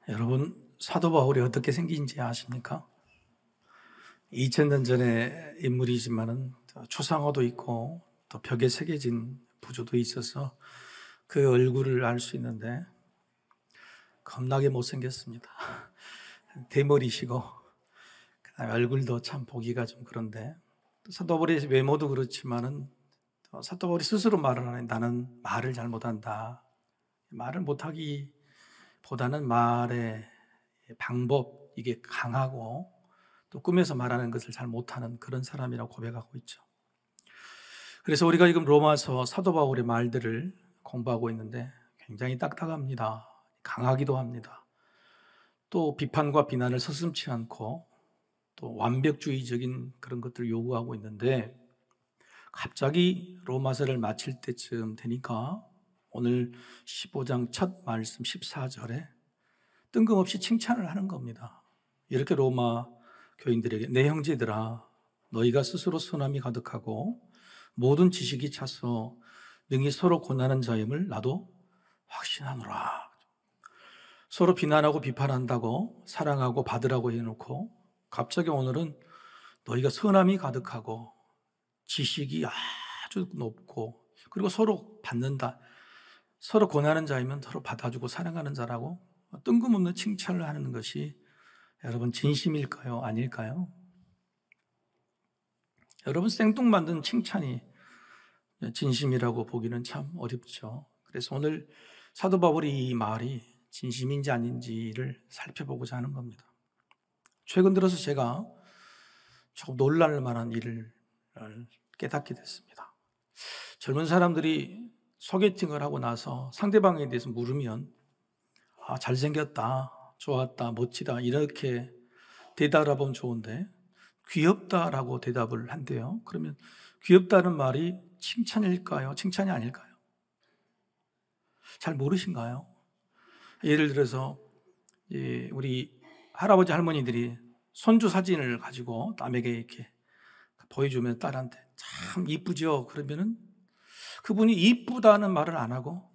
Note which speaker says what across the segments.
Speaker 1: 여러분, 사도 바울이 어떻게 생긴지 아십니까? 2000년 전의 인물이지만은 초상화도 있고 또 벽에 새겨진 부조도 있어서 그 얼굴을 알 수 있는데 겁나게 못생겼습니다. 대머리시고 그다음에 얼굴도 참 보기가 좀 그런데, 사도 바울의 외모도 그렇지만은 사도 바울이 스스로 말을 하는, 나는 말을 잘 못한다. 말을 못하기보다는 말의 방법, 이게 강하고 또 꾸며서 말하는 것을 잘 못하는 그런 사람이라고 고백하고 있죠. 그래서 우리가 지금 로마서 사도 바울의 말들을 공부하고 있는데 굉장히 딱딱합니다. 강하기도 합니다. 또 비판과 비난을 서슴지 않고 또 완벽주의적인 그런 것들을 요구하고 있는데, 갑자기 로마서를 마칠 때쯤 되니까 오늘 15장 첫 말씀 14절에 뜬금없이 칭찬을 하는 겁니다. 이렇게 로마 교인들에게, 내 형제들아, 너희가 스스로 선함이 가득하고 모든 지식이 차서 능히 서로 권하는 자임을 나도 확신하노라. 서로 비난하고 비판한다고 사랑하고 받으라고 해놓고 갑자기 오늘은 너희가 선함이 가득하고 지식이 아주 높고 그리고 서로 받는다, 서로 권하는 자이면 서로 받아주고 사랑하는 자라고 뜬금없는 칭찬을 하는 것이 여러분 진심일까요? 아닐까요? 여러분, 생뚱맞는 칭찬이 진심이라고 보기는 참 어렵죠. 그래서 오늘 사도 바울이 이 말이 진심인지 아닌지를 살펴보고자 하는 겁니다. 최근 들어서 제가 조금 놀랄 만한 일을 깨닫게 됐습니다. 젊은 사람들이 소개팅을 하고 나서 상대방에 대해서 물으면 잘생겼다, 좋았다, 멋지다 이렇게 대답하면 좋은데 귀엽다라고 대답을 한대요. 그러면 귀엽다는 말이 칭찬일까요? 칭찬이 아닐까요? 잘 모르신가요? 예를 들어서 우리 할아버지 할머니들이 손주 사진을 가지고 남에게 이렇게 보여주면 딸한테 참 이쁘죠? 그러면은 그분이 이쁘다는 말을 안 하고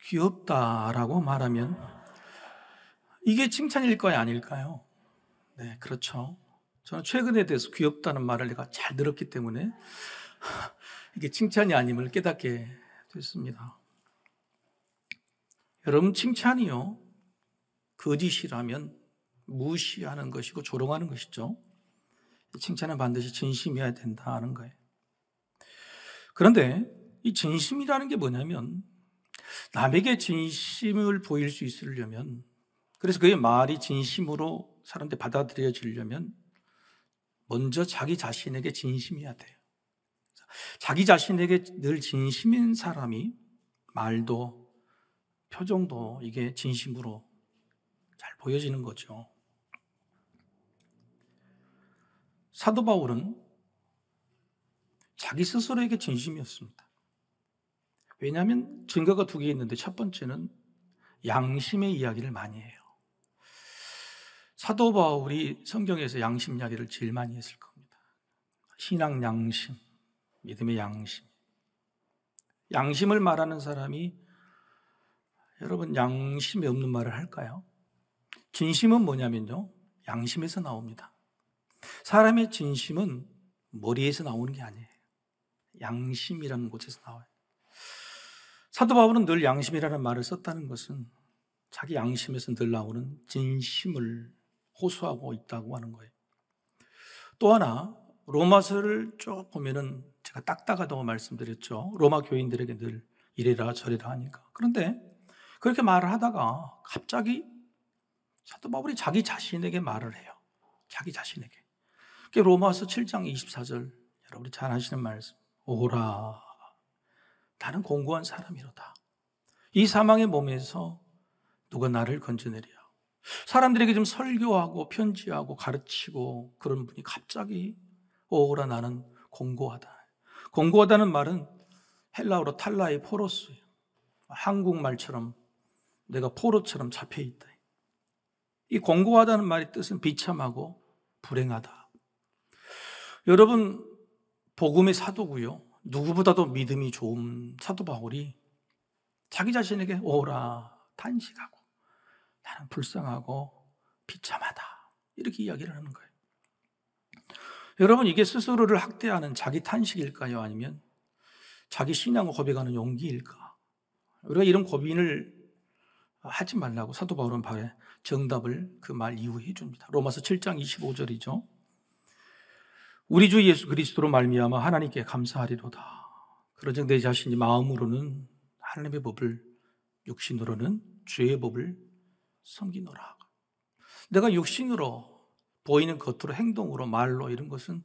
Speaker 1: 귀엽다라고 말하면 이게 칭찬일까요? 아닐까요? 네, 그렇죠. 저는 최근에 대해서 귀엽다는 말을 내가 잘 들었기 때문에 이게 칭찬이 아님을 깨닫게 됐습니다. 여러분, 칭찬이요, 거짓이라면 무시하는 것이고 조롱하는 것이죠. 칭찬은 반드시 진심이어야 된다는 거예요. 그런데 이 진심이라는 게 뭐냐면, 남에게 진심을 보일 수 있으려면, 그래서 그의 말이 진심으로 사람들이 받아들여지려면 먼저 자기 자신에게 진심이어야 돼요. 자기 자신에게 늘 진심인 사람이 말도 표정도 이게 진심으로 잘 보여지는 거죠. 사도 바울은 자기 스스로에게 진심이었습니다. 왜냐하면 증거가 두 개 있는데, 첫 번째는 양심의 이야기를 많이 해요. 사도 바울이 성경에서 양심 이야기를 제일 많이 했을 겁니다. 신앙 양심, 믿음의 양심. 양심을 말하는 사람이 여러분 양심이 없는 말을 할까요? 진심은 뭐냐면요, 양심에서 나옵니다. 사람의 진심은 머리에서 나오는 게 아니에요. 양심이라는 곳에서 나와요. 사도 바울은 늘 양심이라는 말을 썼다는 것은 자기 양심에서 늘 나오는 진심을 호소하고 있다고 하는 거예요. 또 하나, 로마서를 쭉 보면은 제가 딱딱하다고 말씀드렸죠. 로마 교인들에게 늘 이래라 저래라 하니까. 그런데 그렇게 말을 하다가 갑자기 사도 바울이 자기 자신에게 말을 해요. 자기 자신에게. 그게 로마서 7장 24절, 여러분이 잘 아시는 말씀. 오라, 나는 공고한 사람이로다. 이 사망의 몸에서 누가 나를 건져내랴. 사람들에게 좀 설교하고 편지하고 가르치고 그런 분이 갑자기 오라, 나는 공고하다. 공고하다는 말은 헬라어로 탈라의 포로스예요. 한국말처럼 내가 포로처럼 잡혀있다. 이 공고하다는 말의 뜻은 비참하고 불행하다. 여러분, 복음의 사도고요, 누구보다도 믿음이 좋은 사도 바울이 자기 자신에게 오라, 탄식하고 나는 불쌍하고 비참하다. 이렇게 이야기를 하는 거예요. 여러분, 이게 스스로를 학대하는 자기 탄식일까요? 아니면 자기 신앙을 고백하는 용기일까? 우리가 이런 고민을 하지 말라고 사도 바울은 정답을 그 말 이후에 해줍니다. 로마서 7장 25절이죠. 우리 주 예수 그리스도로 말미암아 하나님께 감사하리로다. 그러즉 내 자신이 마음으로는 하나님의 법을, 육신으로는 죄의 법을 섬기노라. 내가 육신으로 보이는 겉으로 행동으로 말로 이런 것은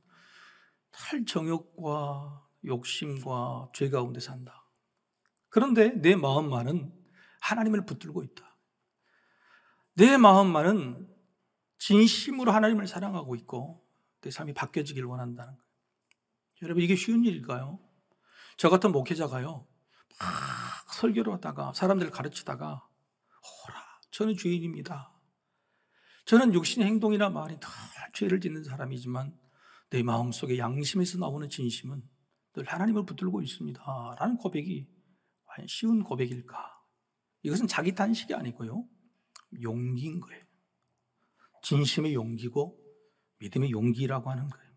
Speaker 1: 탈 정욕과 욕심과 죄 가운데 산다. 그런데 내 마음만은 하나님을 붙들고 있다. 내 마음만은 진심으로 하나님을 사랑하고 있고 내 삶이 바뀌어지길 원한다는 거예요. 여러분, 이게 쉬운 일일까요? 저 같은 목회자가요, 막 설교를 하다가 사람들을 가르치다가 호라, 저는 죄인입니다. 저는 육신의 행동이나 말이 늘 죄를 짓는 사람이지만 내 마음속에 양심에서 나오는 진심은 늘 하나님을 붙들고 있습니다. 라는 고백이 과연 쉬운 고백일까? 이것은 자기 탄식이 아니고요, 용기인 거예요. 진심의 용기고 믿음의 용기라고 하는 거예요.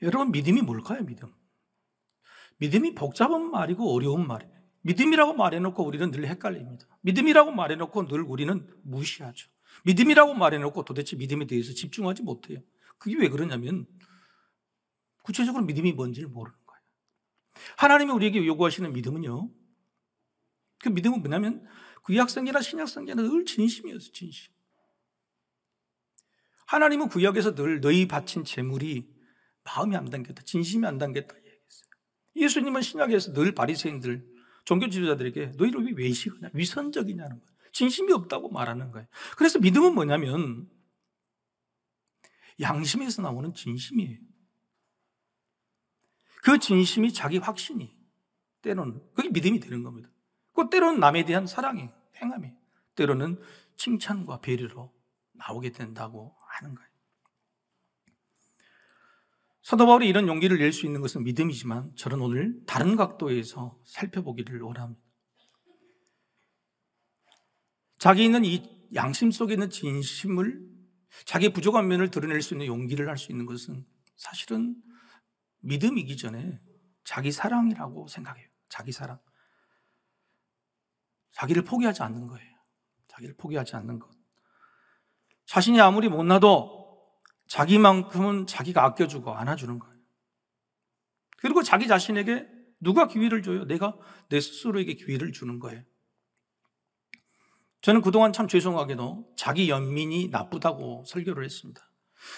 Speaker 1: 여러분, 믿음이 뭘까요? 믿음이 복잡한 말이고 어려운 말이에요. 믿음이라고 말해놓고 우리는 늘 헷갈립니다. 믿음이라고 말해놓고 늘 우리는 무시하죠. 믿음이라고 말해놓고 도대체 믿음에 대해서 집중하지 못해요. 그게 왜 그러냐면 구체적으로 믿음이 뭔지를 모르는 거예요. 하나님이 우리에게 요구하시는 믿음은요, 그 믿음은 뭐냐면 구약성경이나 신약성경은 늘 진심이었어요. 진심. 하나님은 구약에서 늘 너희 바친 제물이 마음이 안 담겼다, 진심이 안 담겼다 얘기했어요. 예수님은 신약에서 늘 바리새인들, 종교 지도자들에게 너희를 왜 외식하냐, 위선적이냐는 거예요. 진심이 없다고 말하는 거예요. 그래서 믿음은 뭐냐면 양심에서 나오는 진심이에요. 그 진심이 자기 확신이 때로는 그게 믿음이 되는 겁니다. 그 때로는 남에 대한 사랑이, 행함이, 때로는 칭찬과 배려로 나오게 된다고 하는 거예요. 사도 바울이 이런 용기를 낼 수 있는 것은 믿음이지만 저는 오늘 다른 각도에서 살펴보기를 원합니다. 자기 있는 이 양심 속에 있는 진심을, 자기의 부족한 면을 드러낼 수 있는 용기를 할 수 있는 것은 사실은 믿음이기 전에 자기 사랑이라고 생각해요. 자기 사랑. 자기를 포기하지 않는 거예요. 자기를 포기하지 않는 것. 자신이 아무리 못나도 자기만큼은 자기가 아껴주고 안아주는 거예요. 그리고 자기 자신에게 누가 기회를 줘요? 내가 내 스스로에게 기회를 주는 거예요. 저는 그동안 참 죄송하게도 자기 연민이 나쁘다고 설교를 했습니다.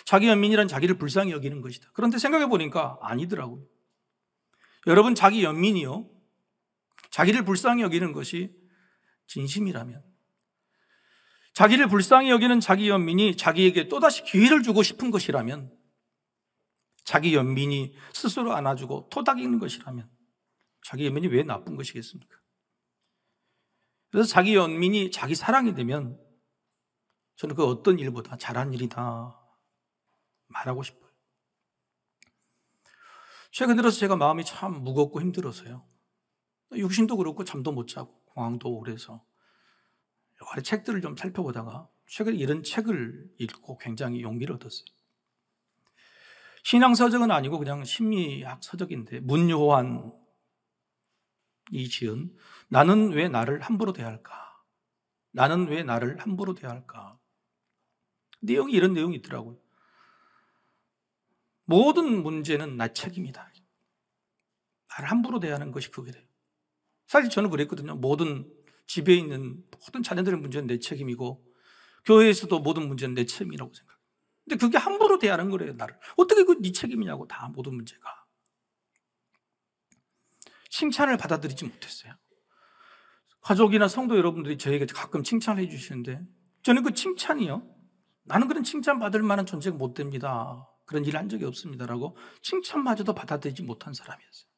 Speaker 1: 자기 연민이란 자기를 불쌍히 여기는 것이다. 그런데 생각해 보니까 아니더라고요. 여러분, 자기 연민이요, 자기를 불쌍히 여기는 것이 진심이라면, 자기를 불쌍히 여기는 자기 연민이 자기에게 또다시 기회를 주고 싶은 것이라면, 자기 연민이 스스로 안아주고 토닥이는 것이라면 자기 연민이 왜 나쁜 것이겠습니까? 그래서 자기 연민이 자기 사랑이 되면 저는 그 어떤 일보다 잘한 일이다 말하고 싶어요. 최근 들어서 제가 마음이 참 무겁고 힘들어서요, 육신도 그렇고 잠도 못 자고 공황도 오고 그래서 여러 책들을 좀 살펴보다가 최근에 이런 책을 읽고 굉장히 용기를 얻었어요. 신앙서적은 아니고 그냥 심리학 서적인데 문요한이 지은 나는 왜 나를 함부로 대할까? 나는 왜 나를 함부로 대할까? 내용이 이런 내용이 있더라고요. 모든 문제는 나 책임이다. 나를 함부로 대하는 것이 그거래요. 사실 저는 그랬거든요. 모든 집에 있는 모든 자녀들의 문제는 내 책임이고 교회에서도 모든 문제는 내 책임이라고 생각해요. 근데 그게 함부로 대하는 거래요, 나를. 어떻게 그 네 책임이냐고, 다 모든 문제가. 칭찬을 받아들이지 못했어요. 가족이나 성도 여러분들이 저에게 가끔 칭찬을 해주시는데 저는 그 칭찬이요, 나는 그런 칭찬 받을 만한 존재가 못 됩니다. 그런 일을 한 적이 없습니다라고 칭찬마저도 받아들이지 못한 사람이었어요.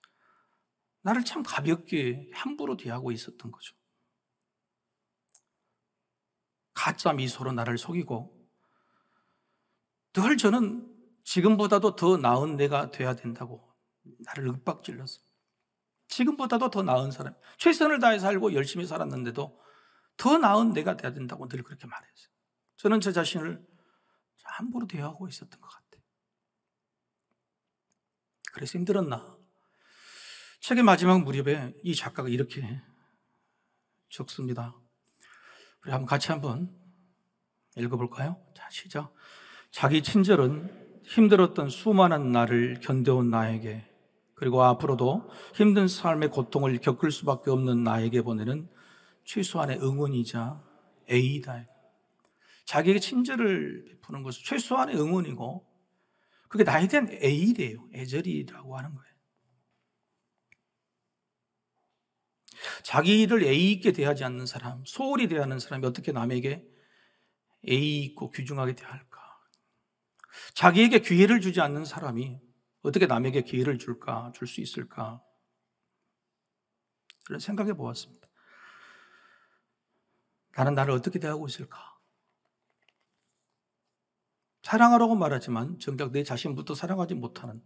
Speaker 1: 나를 참 가볍게 함부로 대하고 있었던 거죠. 가짜 미소로 나를 속이고 늘 저는 지금보다도 더 나은 내가 돼야 된다고 나를 윽박질렀어요. 지금보다도 더 나은 사람, 최선을 다해 살고 열심히 살았는데도 더 나은 내가 돼야 된다고 늘 그렇게 말했어요. 저는 저 자신을 함부로 대하고 있었던 것 같아요. 그래서 힘들었나? 책의 마지막 무렵에 이 작가가 이렇게 적습니다. 우리 같이 한번 읽어볼까요? 자, 시작. 자기 친절은 힘들었던 수많은 날을 견뎌온 나에게, 그리고 앞으로도 힘든 삶의 고통을 겪을 수밖에 없는 나에게 보내는 최소한의 응원이자 애이다. 자기에게 친절을 베푸는 것은 최소한의 응원이고, 그게 나에 대한 애이래요. 애절이라고 하는 거예요. 자기를 애이 있게 대하지 않는 사람, 소홀히 대하는 사람이 어떻게 남에게 애이 있고 귀중하게 대할까? 자기에게 기회를 주지 않는 사람이 어떻게 남에게 기회를 줄까? 줄 수 있을까? 그런 생각해 보았습니다. 나는 나를 어떻게 대하고 있을까? 사랑하라고 말하지만 정작 내 자신부터 사랑하지 못하는,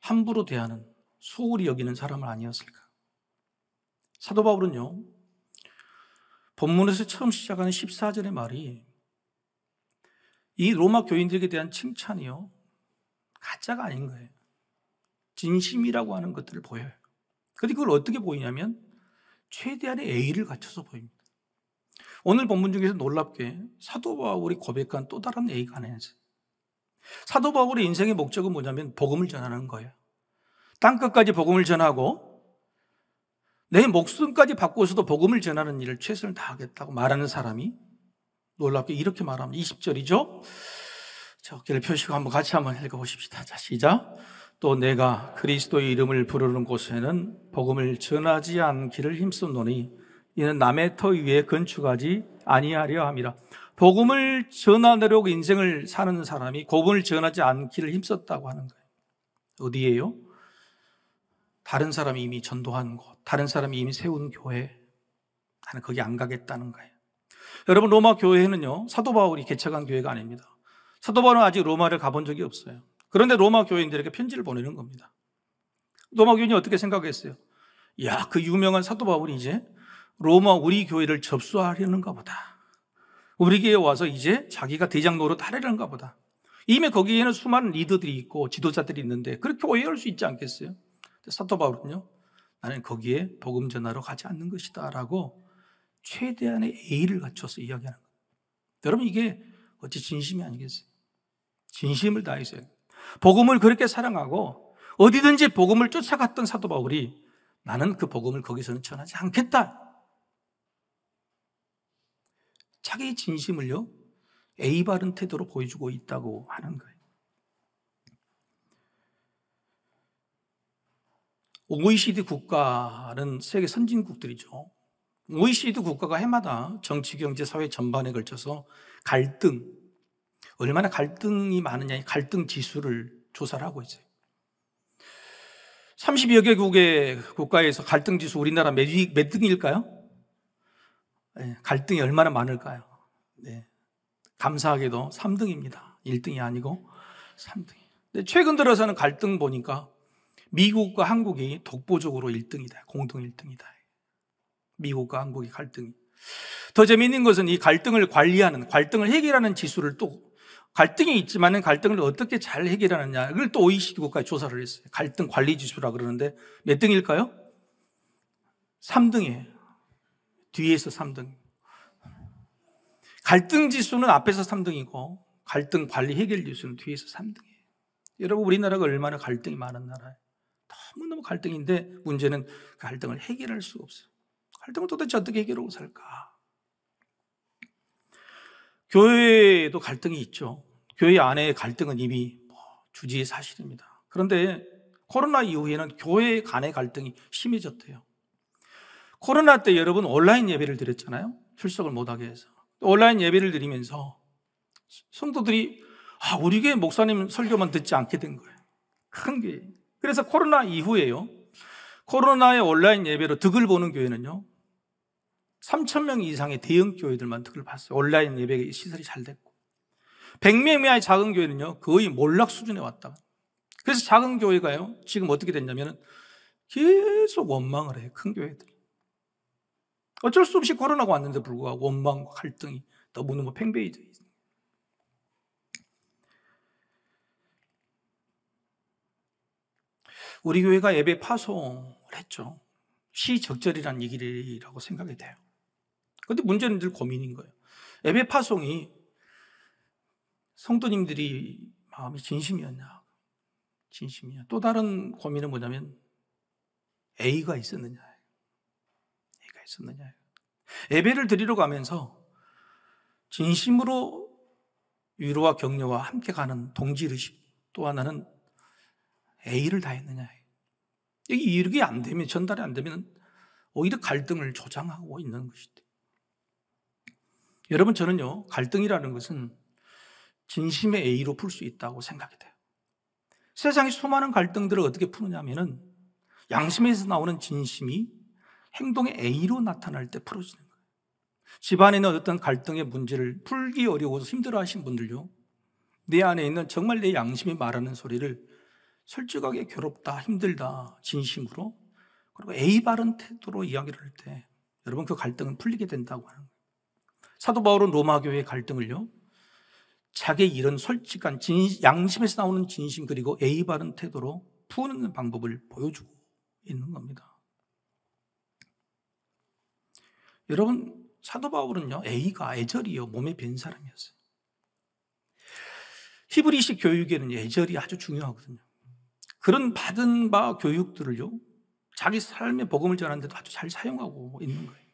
Speaker 1: 함부로 대하는, 소홀히 여기는 사람은 아니었을까? 사도 바울은요, 본문에서 처음 시작하는 14절의 말이 이 로마 교인들에게 대한 칭찬이요, 가짜가 아닌 거예요. 진심이라고 하는 것들을 보여요. 그런데 그걸 어떻게 보이냐면 최대한의 예의를 갖춰서 보입니다. 오늘 본문 중에서 놀랍게 사도 바울이 고백한 또 다른 예의가 하나 있어요. 사도 바울의 인생의 목적은 뭐냐면 복음을 전하는 거예요. 땅끝까지 복음을 전하고 내 목숨까지 바꿔서도 복음을 전하는 일을 최선을 다하겠다고 말하는 사람이 놀랍게 이렇게 말합니다. 20절이죠. 자, 어깨를 펴시고 같이 한번 읽어보십시다. 자, 시작. 또 내가 그리스도의 이름을 부르는 곳에는 복음을 전하지 않기를 힘쓰노니 이는 남의 터 위에 건축하지 아니하려 함이라. 복음을 전하려고 인생을 사는 사람이 복음을 전하지 않기를 힘썼다고 하는 거예요. 어디예요? 다른 사람이 이미 전도한 곳, 다른 사람이 이미 세운 교회. 나는 거기 안 가겠다는 거예요. 여러분, 로마 교회는요, 사도 바울이 개척한 교회가 아닙니다. 사도 바울은 아직 로마를 가본 적이 없어요. 그런데 로마 교인들에게 편지를 보내는 겁니다. 로마 교인이 어떻게 생각했어요? 야, 그 유명한 사도 바울이 이제 로마 우리 교회를 접수하려는가 보다. 우리 교회에 와서 이제 자기가 대장 노릇 하려는가 보다. 이미 거기에는 수많은 리더들이 있고 지도자들이 있는데 그렇게 오해할 수 있지 않겠어요? 사도 바울은요, 나는 거기에 복음 전하러 가지 않는 것이다 라고 최대한의 예의를 갖춰서 이야기하는 거예요. 여러분, 이게 어찌 진심이 아니겠어요? 진심을 다해서요. 복음을 그렇게 사랑하고 어디든지 복음을 쫓아갔던 사도 바울이 나는 그 복음을 거기서는 전하지 않겠다. 자기의 진심을요, 예의 바른 태도로 보여주고 있다고 하는 거예요. OECD 국가는 세계 선진국들이죠. OECD 국가가 해마다 정치, 경제, 사회 전반에 걸쳐서 갈등, 얼마나 갈등이 많으냐, 갈등 지수를 조사를 하고 있어요. 30여 개국의 국가에서 갈등 지수 우리나라 몇 등일까요? 네, 갈등이 얼마나 많을까요? 네, 감사하게도 3등입니다. 1등이 아니고 3등. 근데 최근 들어서는 갈등 보니까 미국과 한국이 독보적으로 1등이다. 공동 1등이다. 미국과 한국의 갈등이. 더 재미있는 것은 이 갈등을 관리하는, 갈등을 해결하는 지수를 또, 갈등이 있지만 갈등을 어떻게 잘 해결하느냐, 이걸 또 OECD 국가에 조사를 했어요. 갈등 관리 지수라 그러는데 몇 등일까요? 3등이에요. 뒤에서 3등. 갈등 지수는 앞에서 3등이고 갈등 관리 해결 지수는 뒤에서 3등이에요. 여러분, 우리나라가 얼마나 갈등이 많은 나라예요. 너무너무 갈등인데 문제는 그 갈등을 해결할 수가 없어요. 갈등을 도대체 어떻게 해결하고 살까? 교회에도 갈등이 있죠. 교회 안에 갈등은 이미 주지의 사실입니다. 그런데 코로나 이후에는 교회 간의 갈등이 심해졌대요. 코로나 때 여러분 온라인 예배를 드렸잖아요. 출석을 못하게 해서. 온라인 예배를 드리면서 성도들이 우리 교회 목사님 설교만 듣지 않게 된 거예요. 큰 교회. 그래서 코로나 이후에요, 코로나의 온라인 예배로 득을 보는 교회는요 3,000명 이상의 대형 교회들만 득을 봤어요. 온라인 예배 시설이 잘 됐고 100명 이하의 작은 교회는요 거의 몰락 수준에 왔다. 그래서 작은 교회가요 지금 어떻게 됐냐면 계속 원망을 해요. 큰 교회들이 어쩔 수 없이 코로나가 왔는데 불구하고 원망과 갈등이 너무너무 팽배해져 있습니다. 우리 교회가 예배 파송을 했죠. 시적절이라는 얘기라고 생각이 돼요. 그런데 문제는 늘 고민인 거예요. 예배 파송이 성도님들이 마음이 진심이었냐? 진심이야. 또 다른 고민은 뭐냐면 A가 있었느냐? A가 있었느냐? 예배를 드리러 가면서 진심으로 위로와 격려와 함께 가는 동지의식, 또 하나는 A를 다했느냐? 이게 안 되면, 전달이 안 되면 오히려 갈등을 조장하고 있는 것이죠. 여러분, 저는요, 갈등이라는 것은 진심의 A로 풀 수 있다고 생각이 돼요. 세상의 수많은 갈등들을 어떻게 푸느냐면은 양심에서 나오는 진심이 행동의 A로 나타날 때 풀어지는 거예요. 집안에 있는 어떤 갈등의 문제를 풀기 어려워서 힘들어하신 분들요, 내 안에 있는 정말 내 양심이 말하는 소리를 솔직하게 괴롭다, 힘들다, 진심으로, 그리고 A 바른 태도로 이야기를 할 때 여러분 그 갈등은 풀리게 된다고 하는 거예요. 사도 바울은 로마 교회의 갈등을요, 자기의 이런 솔직한 양심에서 나오는 진심 그리고 A 바른 태도로 푸는 방법을 보여주고 있는 겁니다. 여러분, 사도 바울은요, A가 애절이요, 몸에 밴 사람이었어요. 히브리식 교육에는 애절이 아주 중요하거든요. 그런 받은 바 교육들을요, 자기 삶의 복음을 전하는데도 아주 잘 사용하고 있는 거예요.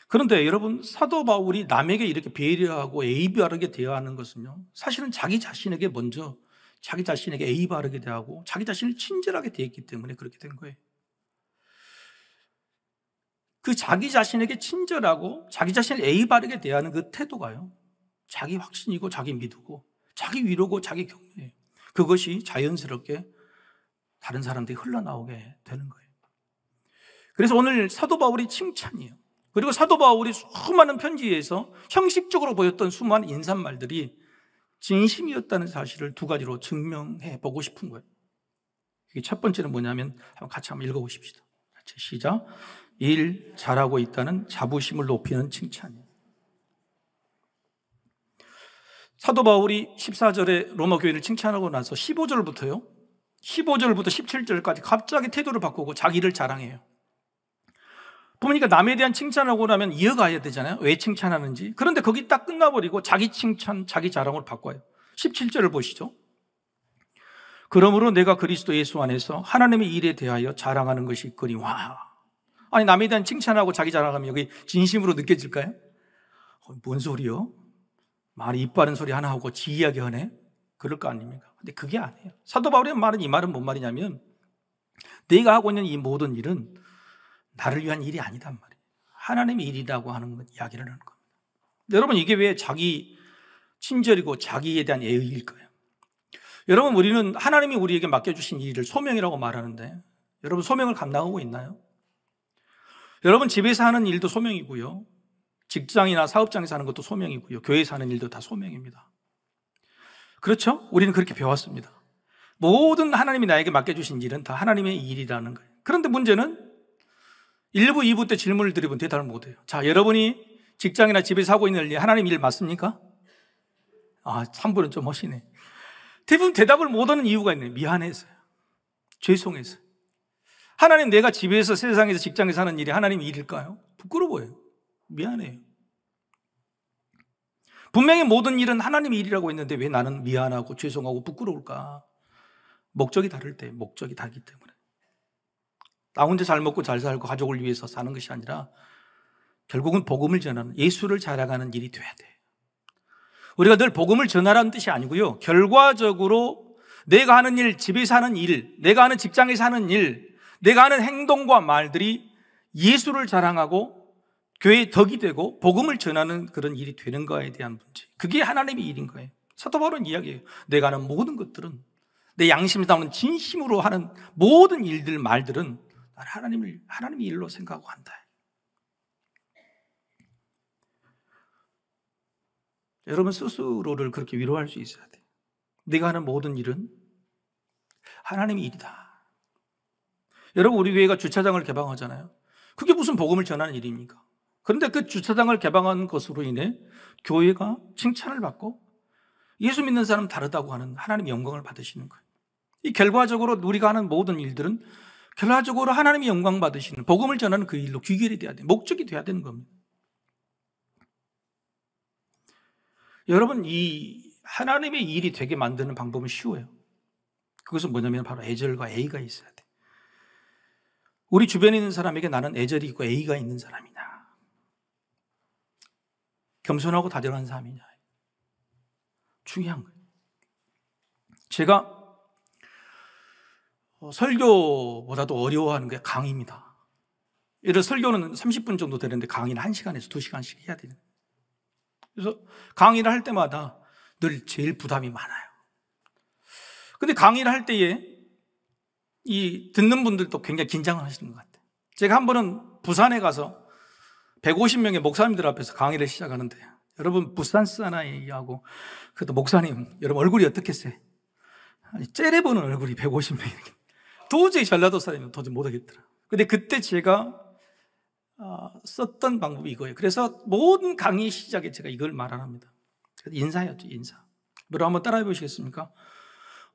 Speaker 1: 그런데 여러분, 사도 바울이 남에게 이렇게 배려하고 A 바르게 대하는 것은요, 사실은 자기 자신에게 먼저 자기 자신에게 A 바르게 대하고 자기 자신을 친절하게 대했기 때문에 그렇게 된 거예요. 그 자기 자신에게 친절하고 자기 자신을 A 바르게 대하는 그 태도가요, 자기 확신이고 자기 믿고 자기 위로고 자기 격려예요. 그것이 자연스럽게 다른 사람들이 흘러나오게 되는 거예요. 그래서 오늘 사도 바울이 칭찬이에요. 그리고 사도 바울이 수많은 편지에서 형식적으로 보였던 수많은 인사말들이 진심이었다는 사실을 두 가지로 증명해 보고 싶은 거예요. 이게 첫 번째는 뭐냐면 같이 한번 읽어보십시다. 같이 시작. 일 잘하고 있다는 자부심을 높이는 칭찬이에요. 사도 바울이 14절에 로마 교회를 칭찬하고 나서 15절부터 17절까지 갑자기 태도를 바꾸고 자기를 자랑해요. 보니까 남에 대한 칭찬하고 나면 이어가야 되잖아요. 왜 칭찬하는지. 그런데 거기 딱 끝나버리고 자기 칭찬, 자기 자랑을 바꿔요. 17절을 보시죠. 그러므로 내가 그리스도 예수 안에서 하나님의 일에 대하여 자랑하는 것이 있거니와. 아니, 남에 대한 칭찬하고 자기 자랑하면 여기 진심으로 느껴질까요? 뭔 소리요? 말이 입 바른 소리 하나 하고 지 이야기 하네? 그럴 거 아닙니까? 근데 그게 아니에요. 사도 바울의 말은, 이 말은 뭔 말이냐면 내가 하고 있는 이 모든 일은 나를 위한 일이 아니단 말이에요. 하나님의 일이라고 하는 건 이야기를 하는 겁니다. 여러분, 이게 왜 자기 친절이고 자기에 대한 예의일까요? 여러분, 우리는 하나님이 우리에게 맡겨주신 일을 소명이라고 말하는데 여러분, 소명을 감당하고 있나요? 여러분, 집에서 하는 일도 소명이고요, 직장이나 사업장에서 하는 것도 소명이고요, 교회에서 하는 일도 다 소명입니다. 그렇죠? 우리는 그렇게 배웠습니다. 모든 하나님이 나에게 맡겨주신 일은 다 하나님의 일이라는 거예요. 그런데 문제는 1부, 2부 때 질문을 드리면 대답을 못해요. 자, 여러분이 직장이나 집에서 하고 있는 일, 하나님 일 맞습니까? 3부는 좀 멋이네. 대부분 대답을 못하는 이유가 있네요. 미안해서요. 죄송해서요. 하나님, 내가 집에서, 세상에서, 직장에서 하는 일이 하나님 일일까요? 부끄러워요. 미안해요. 분명히 모든 일은 하나님의 일이라고 했는데 왜 나는 미안하고 죄송하고 부끄러울까? 목적이 다를 때, 목적이 다르기 때문에. 나 혼자 잘 먹고 잘 살고 가족을 위해서 사는 것이 아니라 결국은 복음을 전하는, 예수를 자랑하는 일이 돼야 돼. 우리가 늘 복음을 전하라는 뜻이 아니고요, 결과적으로 내가 하는 일, 집에서 하는 일, 내가 하는 직장에서 하는 일, 내가 하는 행동과 말들이 예수를 자랑하고 교회의 덕이 되고 복음을 전하는 그런 일이 되는 거에 대한 문제, 그게 하나님의 일인 거예요. 사도 바울은 이야기해요. 내가 하는 모든 것들은, 내 양심에서 나오는 진심으로 하는 모든 일들, 말들은 하나님의 일로 생각하고 한다. 여러분, 스스로를 그렇게 위로할 수 있어야 돼요. 내가 하는 모든 일은 하나님의 일이다. 여러분, 우리 교회가 주차장을 개방하잖아요. 그게 무슨 복음을 전하는 일입니까? 그런데 그 주차장을 개방한 것으로 인해 교회가 칭찬을 받고 예수 믿는 사람 다르다고 하는 하나님의 영광을 받으시는 거예요. 이 결과적으로 우리가 하는 모든 일들은 결과적으로 하나님의 영광 받으시는 복음을 전하는 그 일로 귀결이 돼야 돼요. 목적이 돼야 되는 겁니다. 여러분, 이 하나님의 일이 되게 만드는 방법은 쉬워요. 그것은 뭐냐면 바로 애절과 애의가 있어야 돼. 우리 주변에 있는 사람에게 나는 애절이 있고 애의가 있는 사람이냐, 겸손하고 다정한 사람이냐, 중요한 거예요. 제가 설교보다도 어려워하는 게 강의입니다. 예를 들어 설교는 30분 정도 되는데 강의는 1시간에서 2시간씩 해야 돼요. 그래서 강의를 할 때마다 늘 제일 부담이 많아요. 근데 강의를 할 때에 이 듣는 분들도 굉장히 긴장을 하시는 것 같아요. 제가 한 번은 부산에 가서 150명의 목사님들 앞에서 강의를 시작하는데, 여러분 부산 사나이하고 그래도 목사님 여러분 얼굴이 어떻겠어요? 째려보는 얼굴이 150명이 도저히 전라도 사람이면 도저히 못하겠더라. 근데 그때 제가 썼던 방법이 이거예요. 그래서 모든 강의 시작에 제가 이걸 말합니다. 인사였죠, 인사. 뭐라 한번 따라해 보시겠습니까?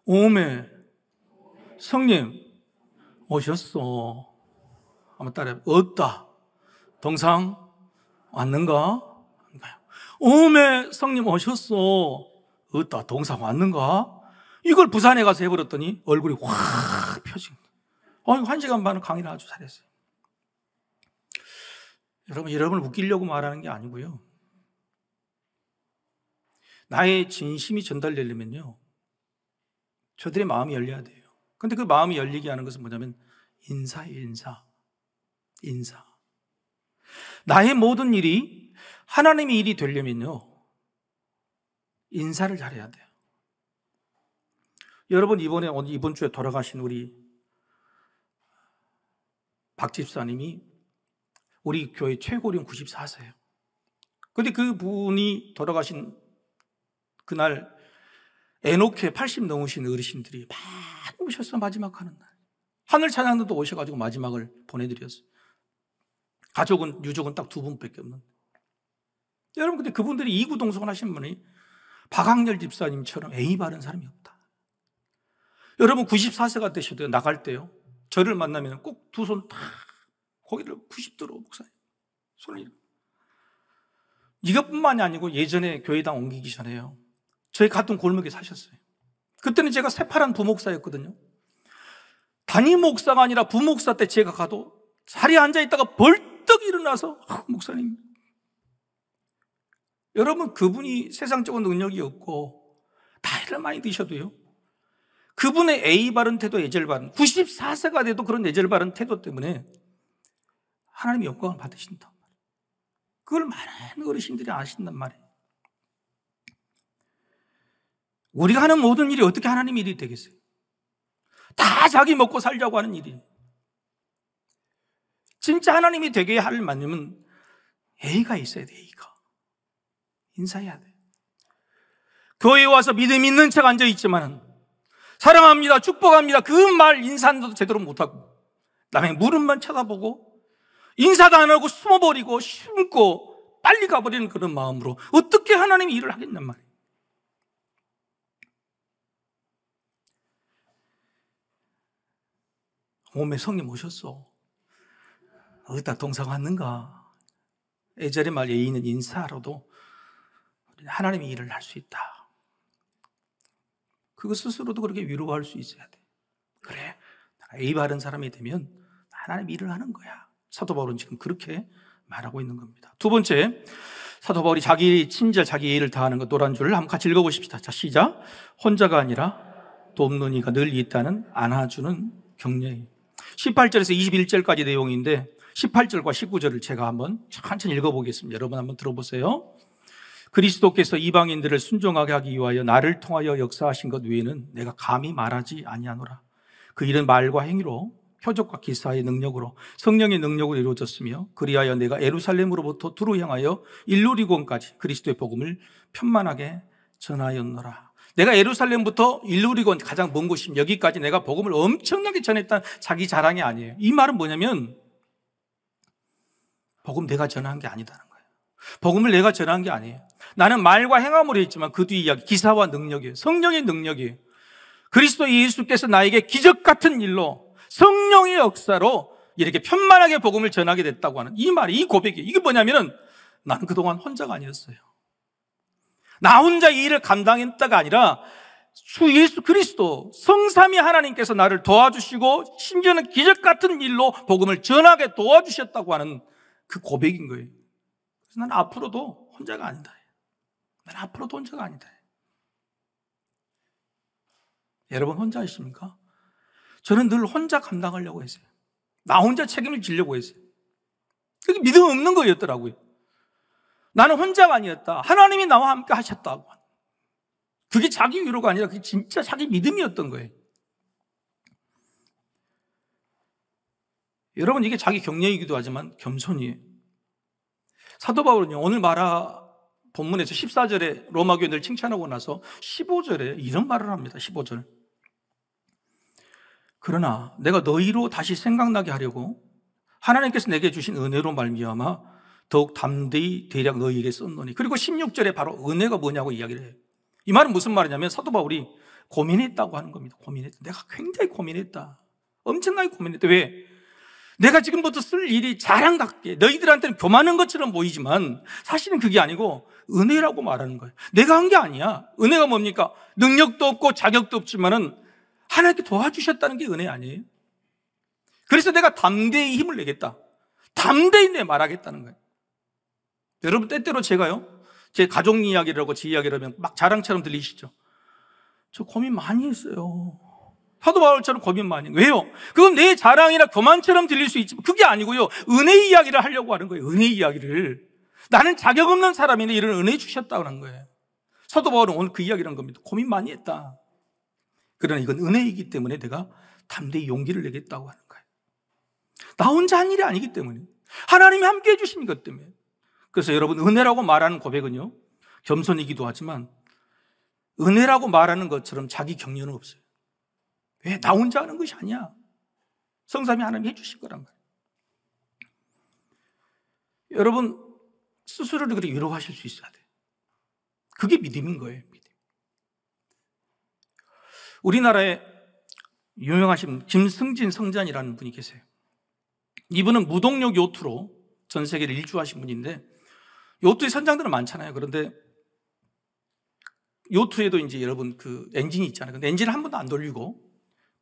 Speaker 1: 오메 성님 오셨어. 한번 따라해. 어따 동상 왔는가? 오메 성님 오셨어. 어따 동상 왔는가? 이걸 부산에 가서 해버렸더니 얼굴이 확 펴진 거예요. 1시간 반을 강의를 아주 잘했어요. 여러분을 웃기려고 말하는 게 아니고요. 나의 진심이 전달되려면요, 저들의 마음이 열려야 돼요. 근데 그 마음이 열리게 하는 것은 뭐냐면 인사예요, 인사. 나의 모든 일이 하나님의 일이 되려면요, 인사를 잘해야 돼요. 여러분, 이번 주에 돌아가신 우리 박 집사님이 우리 교회 최고령 94세예요. 근데 그 분이 돌아가신 그날 에녹회 80 넘으신 어르신들이 많이 오셨어. 마지막 하는 날 하늘 찬양단도 오셔가지고 마지막을 보내드렸어요. 유족은 딱 2분밖에 없는데, 여러분, 근데 그분들이 이구동성을 하신 분이 박학렬 집사님처럼 애의 바른 사람이 없다. 여러분 94세가 되셔도 나갈 때요, 저를 만나면 꼭 두 손 다 고개를 90도로 목사님 손을, 이것뿐만이 아니고 예전에 교회당 옮기기 전에요, 저희 같은 골목에 사셨어요. 그때는 제가 새파란 부목사였거든요. 담임 목사가 아니라 부목사 때 제가 가도 자리에 앉아있다가 벌떡 일어나서 목사님, 여러분 그분이 세상적인 능력이 없고 나이를 많이 드셔도요, 그분의 애의 바른 태도, 애절 바른, 94세가 돼도 그런 애절 바른 태도 때문에 하나님의 영광을 받으신단 말이에요. 그걸 많은 어르신들이 아신단 말이에요. 우리가 하는 모든 일이 어떻게 하나님의 일이 되겠어요? 다 자기 먹고 살려고 하는 일이에요. 진짜 하나님이 되게 할 만큼은 애가 있어야 돼. 애가 인사해야 돼. 교회에 와서 믿음 있는 척 앉아있지만 사랑합니다, 축복합니다 그 말 인사도 제대로 못하고 남의 무릎만 쳐다보고 인사도 안 하고 숨어버리고 숨고 빨리 가버리는 그런 마음으로 어떻게 하나님이 일을 하겠냔 말이에요. 오메 성님 오셨어. 어디다 동상 왔는가? 애절의 말 예의 있는 인사로도 하나님의 일을 할 수 있다. 그것 스스로도 그렇게 위로할 수 있어야 돼. 그래, 애의 바른 사람이 되면 하나님 일을 하는 거야. 사도 바울은 지금 그렇게 말하고 있는 겁니다. 두 번째, 사도 바울이 자기 친절, 자기 예의를 다하는 것, 노란 줄을 한번 같이 읽어보십시다. 자, 시작. 혼자가 아니라 돕는 이가 늘 있다는 안아주는 격려예요. 18절에서 21절까지 내용인데 18절과 19절을 제가 한번 천천히 읽어보겠습니다. 여러분 한번 들어보세요. 그리스도께서 이방인들을 순종하게 하기 위하여 나를 통하여 역사하신 것 외에는 내가 감히 말하지 아니하노라. 그 일은 말과 행위로, 표적과 기사의 능력으로, 성령의 능력으로 이루어졌으며 그리하여 내가 예루살렘으로부터 두루 향하여 일루리곤까지 그리스도의 복음을 편만하게 전하였노라. 내가 예루살렘부터 일루리곤, 가장 먼 곳이면 여기까지 내가 복음을 엄청나게 전했다는 자기 자랑이 아니에요. 이 말은 뭐냐면 복음 내가 전한 게 아니다는 거예요. 복음을 내가 전한 게 아니에요. 나는 말과 행함으로 했지만 그 뒤 이야기, 기사와 능력이에요. 성령의 능력이에요. 그리스도 예수께서 나에게 기적 같은 일로 성령의 역사로 이렇게 편만하게 복음을 전하게 됐다고 하는 이 말이, 이 고백이, 이게 뭐냐면은 나는 그동안 혼자가 아니었어요. 나 혼자 이 일을 감당했다가 아니라 주 예수 그리스도 성삼위 하나님께서 나를 도와주시고 심지어는 기적 같은 일로 복음을 전하게 도와주셨다고 하는 그 고백인 거예요. 그래서 나는 앞으로도 혼자가 아니다. 나는 앞으로도 혼자가 아니다. 여러분 혼자이십니까? 저는 늘 혼자 감당하려고 했어요. 나 혼자 책임을 지려고 했어요. 그게 믿음 없는 거였더라고요. 나는 혼자가 아니었다. 하나님이 나와 함께 하셨다고. 그게 자기 위로가 아니라 그게 진짜 자기 믿음이었던 거예요. 여러분, 이게 자기 격려이기도 하지만 겸손이에요. 사도 바울은요, 오늘 본문에서 14절에 로마 교인들 칭찬하고 나서 15절에 이런 말을 합니다. 15절. 그러나 내가 너희로 다시 생각나게 하려고 하나님께서 내게 주신 은혜로 말미암아 더욱 담대히 대략 너희에게 썼노니. 그리고 16절에 바로 은혜가 뭐냐고 이야기를 해요. 이 말은 무슨 말이냐면 사도 바울이 고민했다고 하는 겁니다. 고민했다. 내가 굉장히 고민했다. 엄청나게 고민했다. 왜? 내가 지금부터 쓸 일이 자랑 같게 너희들한테는 교만한 것처럼 보이지만 사실은 그게 아니고 은혜라고 말하는 거예요. 내가 한 게 아니야. 은혜가 뭡니까? 능력도 없고 자격도 없지만은 하나님께 도와주셨다는 게 은혜 아니에요? 그래서 내가 담대히 힘을 내겠다. 담대히 내 말하겠다는 거예요. 여러분, 때때로 제가요, 제 가족 이야기라고 제 이야기를 하면 막 자랑처럼 들리시죠? 저 고민 많이 했어요. 사도 바울처럼 고민 많이 해요. 왜요? 그건 내 자랑이나 교만처럼 들릴 수 있지만 그게 아니고요, 은혜 이야기를 하려고 하는 거예요. 은혜 이야기를. 나는 자격 없는 사람인데 이런 은혜 주셨다고 하는 거예요. 사도 바울은 오늘 그 이야기를 한 겁니다. 고민 많이 했다. 그러나 이건 은혜이기 때문에 내가 담대히 용기를 내겠다고 하는 거예요. 나 혼자 한 일이 아니기 때문에, 하나님이 함께 해주신 것 때문에. 그래서 여러분, 은혜라고 말하는 고백은요, 겸손이기도 하지만 은혜라고 말하는 것처럼 자기 격려는 없어요. 왜? 나 혼자 하는 것이 아니야. 성삼위 하나님이 해주신 거란 말이에요. 여러분, 스스로를 그렇게 위로하실 수 있어야 돼요. 그게 믿음인 거예요. 믿음. 우리나라에 유명하신 김승진 성전이라는 분이 계세요. 이분은 무동력 요트로 전 세계를 일주하신 분인데, 요트의 선장들은 많잖아요. 그런데 요트에도 이제 여러분 그 엔진이 있잖아요. 근데 엔진을 한 번도 안 돌리고,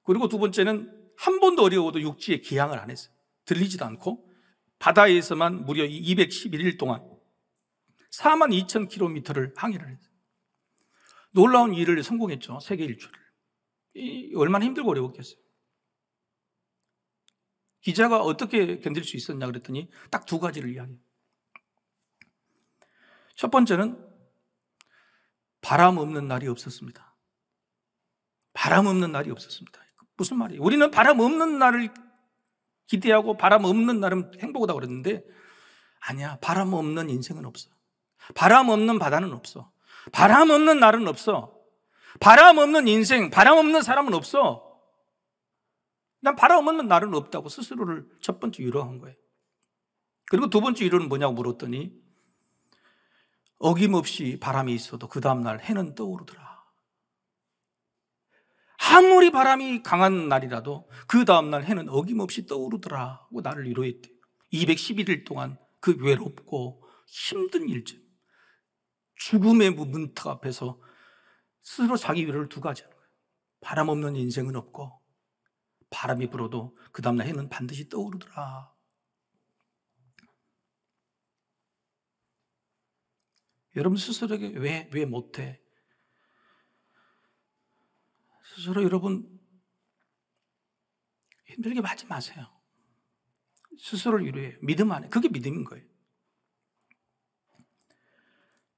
Speaker 1: 그리고 두 번째는 한 번도 어려워도 육지에 기항을 안 했어요. 들리지도 않고 바다에서만 무려 211일 동안 42,000km를 항해를 했어요. 놀라운 일을 성공했죠. 세계 일주를. 얼마나 힘들고 어려웠겠어요. 기자가 어떻게 견딜 수 있었냐 그랬더니 딱 두 가지를 이야기해요. 첫 번째는 바람 없는 날이 없었습니다. 바람 없는 날이 없었습니다. 무슨 말이에요? 우리는 바람 없는 날을 기대하고 바람 없는 날은 행복하다고 그랬는데, 아니야. 바람 없는 인생은 없어. 바람 없는 바다는 없어. 바람 없는 날은 없어. 바람 없는 인생, 바람 없는 사람은 없어. 난 바람 없는 날은 없다고 스스로를 첫 번째 위로한 거예요. 그리고 두 번째 위로는 뭐냐고 물었더니, 어김없이 바람이 있어도 그 다음날 해는 떠오르더라. 아무리 바람이 강한 날이라도 그 다음날 해는 어김없이 떠오르더라 하고 나를 위로했대. 211일 동안 그 외롭고 힘든 일쯤, 죽음의 문턱 앞에서 스스로 자기 위로를 두 가지 하는 거예요. 바람 없는 인생은 없고 바람이 불어도 그 다음날 해는 반드시 떠오르더라. 여러분 스스로에게 왜 못해? 스스로 여러분 힘들게 하지 마세요. 스스로를 위로해요. 믿음 안에. 그게 믿음인 거예요.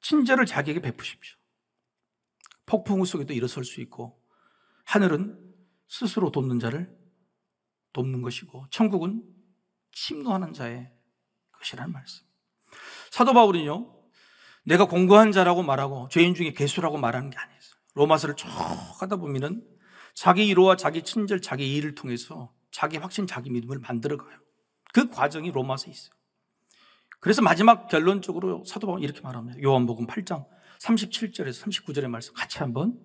Speaker 1: 친절을 자기에게 베푸십시오. 폭풍우 속에도 일어설 수 있고, 하늘은 스스로 돕는 자를 돕는 것이고, 천국은 침노하는 자의 것이라는 말씀. 사도 바울은요, 내가 공고한 자라고 말하고 죄인 중에 괴수라고 말하는 게 아니에요. 로마서를 쭉 하다 보면은 자기 위로와 자기 친절, 자기 일을 통해서 자기 확신, 자기 믿음을 만들어가요. 그 과정이 로마서에 있어요. 그래서 마지막 결론적으로 사도 바울은 이렇게 말합니다. 요한복음 8장 37절에서 39절의 말씀 같이 한번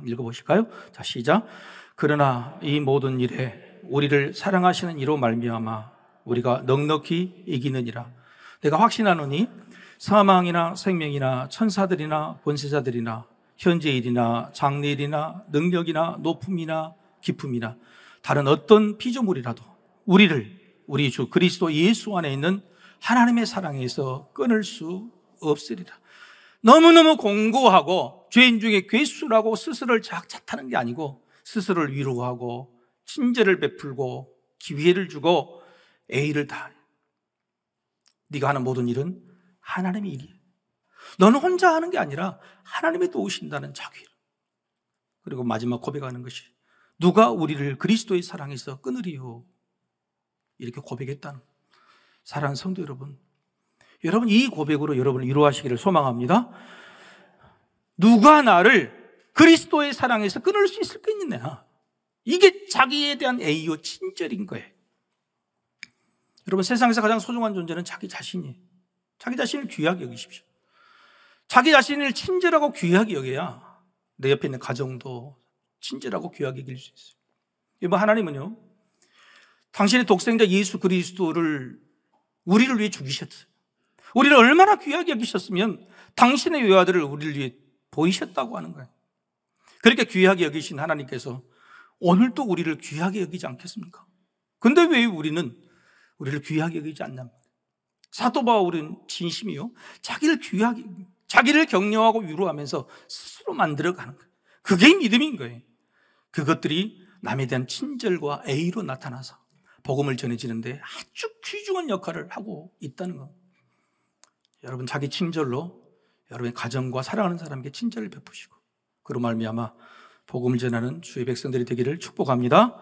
Speaker 1: 읽어보실까요? 자, 시작. 그러나 이 모든 일에 우리를 사랑하시는 이로 말미암아 우리가 넉넉히 이기느니라. 내가 확신하노니 사망이나 생명이나 천사들이나 권세자들이나 현재일이나 장래일이나 능력이나 높음이나 깊음이나 다른 어떤 피조물이라도 우리 주 그리스도 예수 안에 있는 하나님의 사랑에서 끊을 수 없으리라. 너무너무 공고하고 죄인 중에 괴수라고 스스로를 자책하는 게 아니고 스스로를 위로하고 친절을 베풀고 기회를 주고 애의를 다하는, 네가 하는 모든 일은 하나님의 일이에요. 너는 혼자 하는 게 아니라 하나님이 도우신다는 자기. 그리고 마지막 고백하는 것이 누가 우리를 그리스도의 사랑에서 끊으리요, 이렇게 고백했다는. 사랑하는 성도 여러분, 이 고백으로 여러분을 위로하시기를 소망합니다. 누가 나를 그리스도의 사랑에서 끊을 수 있을겠느냐, 이게 자기에 대한 애의요 친절인 거예요. 여러분, 세상에서 가장 소중한 존재는 자기 자신이에요. 자기 자신을 귀하게 여기십시오. 자기 자신을 친절하고 귀하게 여겨야 내 옆에 있는 가정도 친절하고 귀하게 여길 수 있어요. 여러분, 하나님은요, 당신의 독생자 예수 그리스도를 우리를 위해 죽이셨어요. 우리를 얼마나 귀하게 여기셨으면 당신의 외아들을 우리를 위해 보이셨다고 하는 거예요. 그렇게 귀하게 여기신 하나님께서 오늘도 우리를 귀하게 여기지 않겠습니까? 근데 왜 우리는 우리를 귀하게 여기지 않냐? 사도 바울은 진심이요, 자기를 귀하게, 자기를 격려하고 위로하면서 스스로 만들어가는 거예요. 그게 믿음인 거예요. 그것들이 남에 대한 친절과 애의로 나타나서 복음을 전해지는데 아주 귀중한 역할을 하고 있다는 것. 여러분, 자기 친절로 여러분의 가정과 사랑하는 사람에게 친절을 베푸시고 그로 말미암아 복음을 전하는 주의 백성들이 되기를 축복합니다.